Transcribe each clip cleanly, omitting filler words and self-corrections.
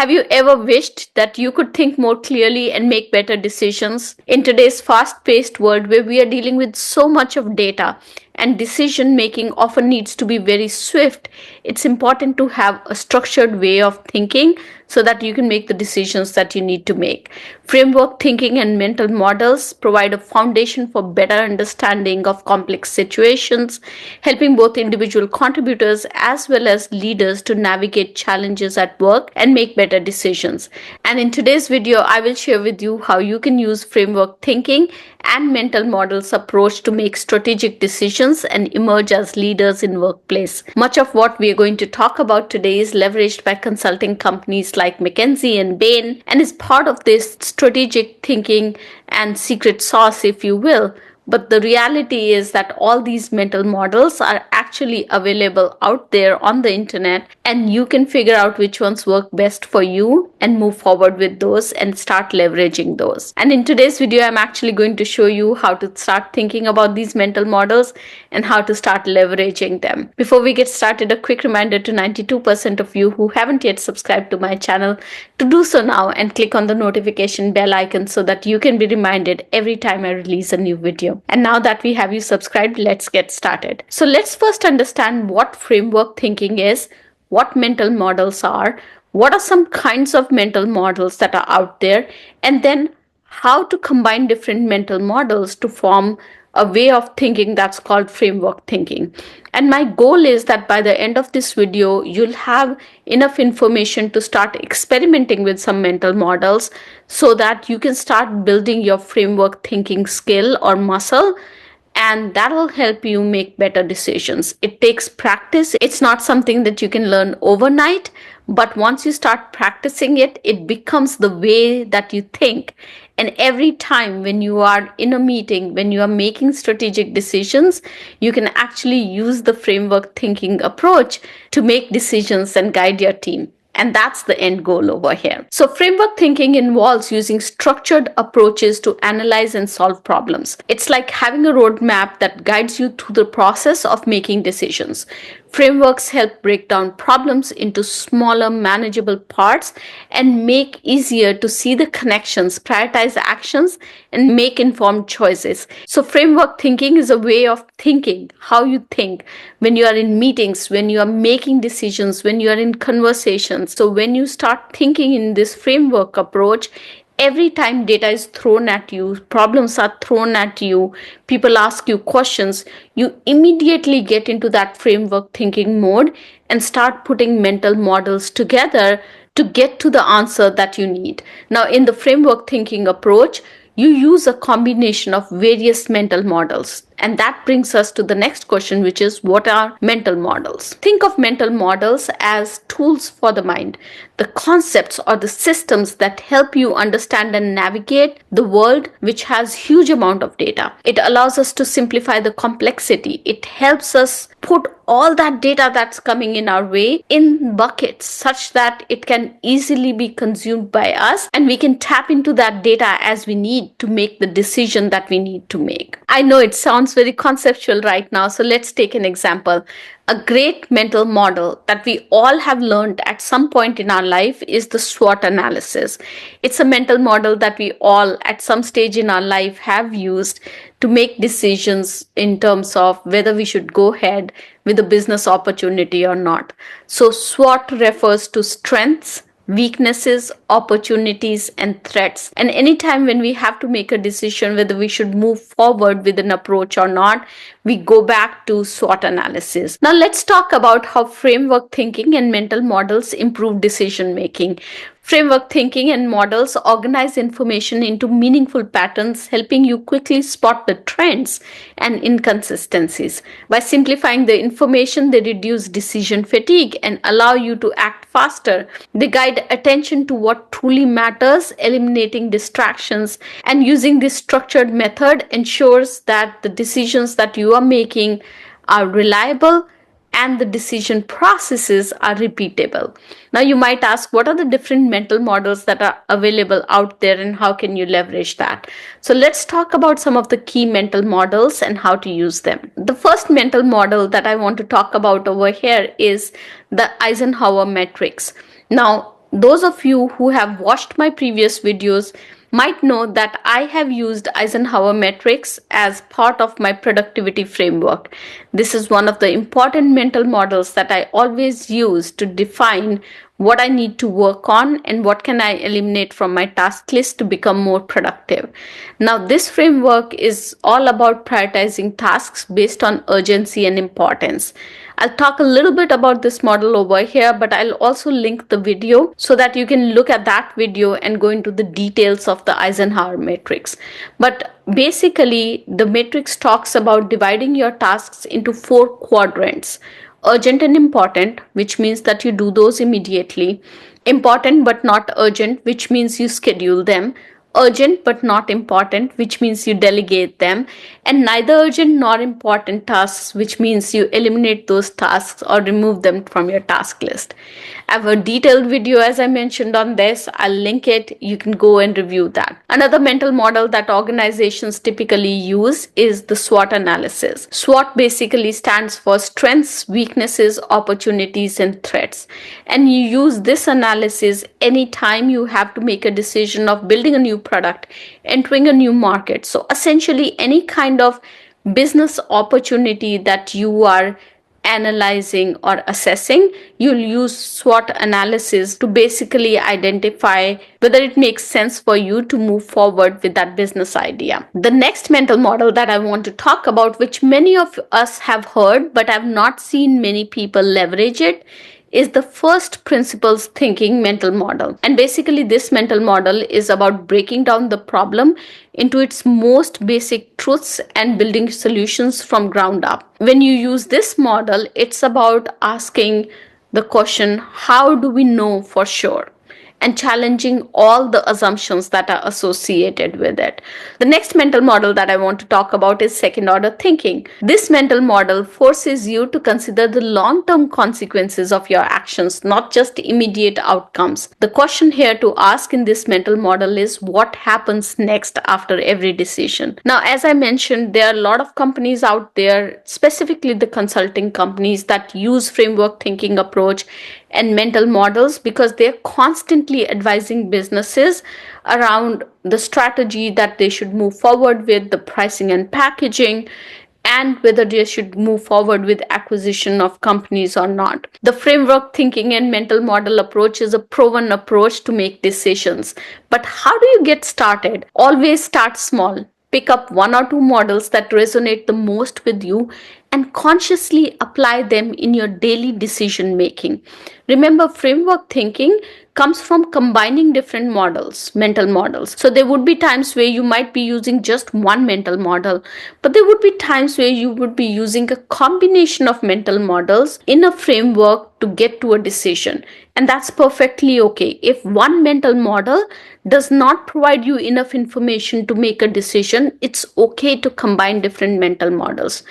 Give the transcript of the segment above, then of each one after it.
Have you ever wished that you could think more clearly and make better decisions? In today's fast-paced world where we are dealing with so much of data and decision making often needs to be very swift, it's important to have a structured way of thinking so that you can make the decisions that you need to make. Framework thinking and mental models provide a foundation for better understanding of complex situations, helping both individual contributors as well as leaders to navigate challenges at work and make better decisions. And in today's video, I will share with you how you can use framework thinking and mental models approach to make strategic decisions and emerge as leaders in workplace. Much of what we are going to talk about today is leveraged by consulting companies like McKinsey and Bain and is part of this strategic thinking and secret sauce, if you will. But the reality is that all these mental models are actually available out there on the internet, and you can figure out which ones work best for you and move forward with those and start leveraging those. And in today's video, I'm actually going to show you how to start thinking about these mental models and how to start leveraging them. Before we get started, a quick reminder to 92% of you who haven't yet subscribed to my channel to do so now and click on the notification bell icon so that you can be reminded every time I release a new video. And now that we have you subscribed, let's get started. So let's first understand what framework thinking is, what mental models are, what are some kinds of mental models that are out there, and then how to combine different mental models to form a way of thinking that's called framework thinking. And my goal is that by the end of this video, you'll have enough information to start experimenting with some mental models so that you can start building your framework thinking skill or muscle, and that'll help you make better decisions. It takes practice. It's not something that you can learn overnight, but once you start practicing it, it becomes the way that you think. And every time when you are in a meeting, when you are making strategic decisions, you can actually use the framework thinking approach to make decisions and guide your team. And that's the end goal over here. So framework thinking involves using structured approaches to analyze and solve problems. It's like having a roadmap that guides you through the process of making decisions. Frameworks help break down problems into smaller, manageable parts and make easier to see the connections, prioritize actions, and make informed choices. So framework thinking is a way of thinking, how you think when you are in meetings, when you are making decisions, when you are in conversations. So when you start thinking in this framework approach, every time data is thrown at you, problems are thrown at you, people ask you questions, you immediately get into that framework thinking mode and start putting mental models together to get to the answer that you need. Now, in the framework thinking approach, you use a combination of various mental models. And that brings us to the next question, which is, what are mental models? Think of mental models as tools for the mind, the concepts or the systems that help you understand and navigate the world, which has huge amount of data. It allows us to simplify the complexity. It helps us put all that data that's coming in our way in buckets such that it can easily be consumed by us, and we can tap into that data as we need to make the decision that we need to make. I know it sounds very conceptual right now, so let's take an example. A great mental model that we all have learned at some point in our life is the SWOT analysis. It's a mental model that we all at some stage in our life have used to make decisions in terms of whether we should go ahead with a business opportunity or not. So SWOT refers to strengths, weaknesses, opportunities, and threats. And anytime when we have to make a decision whether we should move forward with an approach or not, we go back to SWOT analysis. Now let's talk about how framework thinking and mental models improve decision making. Framework thinking and models organize information into meaningful patterns, helping you quickly spot the trends and inconsistencies. By simplifying the information, they reduce decision fatigue and allow you to act faster. They guide attention to what truly matters, eliminating distractions, and using this structured method ensures that the decisions that you are making are reliable and the decision processes are repeatable. Now you might ask, what are the different mental models that are available out there and how can you leverage that? So let's talk about some of the key mental models and how to use them. The first mental model that I want to talk about over here is the Eisenhower matrix. Now, Those of you who have watched my previous videos might know that I have used Eisenhower metrics as part of my productivity framework. This is one of the important mental models that I always use to define what I need to work on and what can I eliminate from my task list to become more productive. Now, this framework is all about prioritizing tasks based on urgency and importance. I'll talk a little bit about this model over here, but I'll also link the video so that you can look at that video and go into the details of the Eisenhower matrix. But basically, the matrix talks about dividing your tasks into 4 quadrants: urgent and important, which means that you do those immediately; important but not urgent, which means you schedule them; urgent but not important, which means you delegate them; and neither urgent nor important tasks, which means you eliminate those tasks or remove them from your task list. I have a detailed video, as I mentioned, on this. I'll link it. You can go and review that. Another mental model that organizations typically use is the SWOT analysis. SWOT basically stands for strengths, weaknesses, opportunities, and threats. And you use this analysis anytime you have to make a decision of building a new product, entering a new market. So essentially, any kind of business opportunity that you are analyzing or assessing, you'll use SWOT analysis to basically identify whether it makes sense for you to move forward with that business idea. The next mental model that I want to talk about, which many of us have heard but I've not seen many people leverage it, is the first principles thinking mental model. And basically, this mental model is about breaking down the problem into its most basic truths and building solutions from ground up. When you use this model, it's about asking the question, how do we know for sure? And challenging all the assumptions that are associated with it. The next mental model that I want to talk about is second order thinking. This mental model forces you to consider the long-term consequences of your actions, not just immediate outcomes. The question here to ask in this mental model is, what happens next after every decision? Now, as I mentioned, there are a lot of companies out there, specifically the consulting companies, that use framework thinking approach and mental models because they're constantly advising businesses around the strategy that they should move forward with, the pricing and packaging, and whether they should move forward with acquisition of companies or not. The framework thinking and mental model approach is a proven approach to make decisions. But how do you get started? Always start small. Pick up 1 or 2 models that resonate the most with you and consciously apply them in your daily decision making. Remember, framework thinking comes from combining different models, mental models. So there would be times where you might be using just one mental model, but there would be times where you would be using a combination of mental models in a framework to get to a decision. And that's perfectly okay. If one mental model does not provide you enough information to make a decision, it's okay to combine different mental models.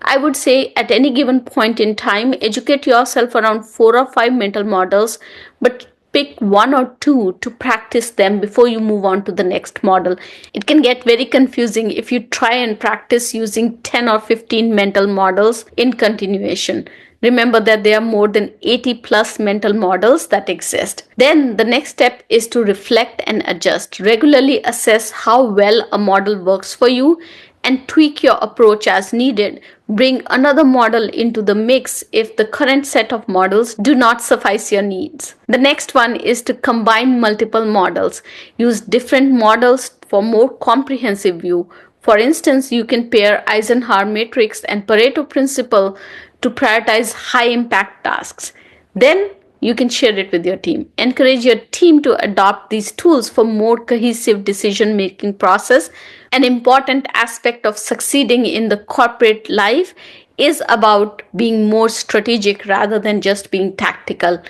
I would say at any given point in time, educate yourself around 4 or 5 mental models, but pick 1 or 2 to practice them before you move on to the next model. It can get very confusing if you try and practice using 10 or 15 mental models in continuation. Remember that there are more than 80 plus mental models that exist. Then the next step is to reflect and adjust. Regularly assess how well a model works for you and tweak your approach as needed. Bring another model into the mix if the current set of models do not suffice your needs. The next one is to combine multiple models. Use different models for more comprehensive view. For instance, you can pair Eisenhower matrix and Pareto principle to prioritize high impact tasks. Then you can share it with your team. Encourage your team to adopt these tools for more cohesive decision making process. An important aspect of succeeding in the corporate life is about being more strategic rather than just being tactical.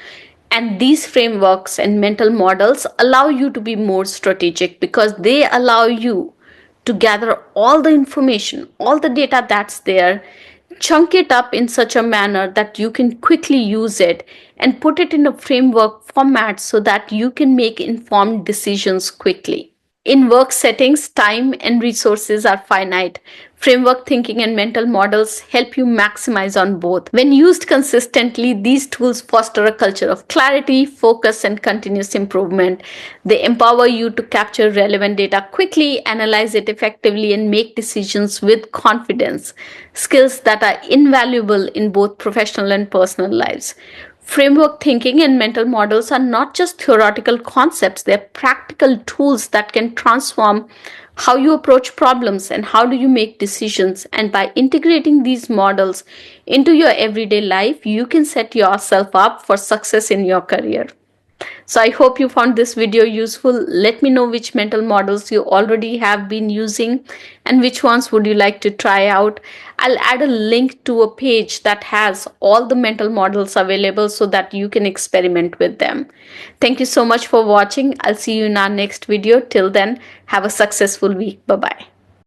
And these frameworks and mental models allow you to be more strategic because they allow you to gather all the information, all the data that's there, chunk it up in such a manner that you can quickly use it and put it in a framework format so that you can make informed decisions quickly. In work settings, time and resources are finite. Framework thinking and mental models help you maximize on both. When used consistently, these tools foster a culture of clarity, focus, and continuous improvement. They empower you to capture relevant data quickly, analyze it effectively, and make decisions with confidence, skills that are invaluable in both professional and personal lives. Framework thinking and mental models are not just theoretical concepts, they're practical tools that can transform how you approach problems and how do you make decisions. And by integrating these models into your everyday life, you can set yourself up for success in your career. So I hope you found this video useful. Let me know which mental models you already have been using and which ones would you like to try out. I'll add a link to a page that has all the mental models available so that you can experiment with them. Thank you so much for watching. I'll see you in our next video. Till then, have a successful week. Bye-bye.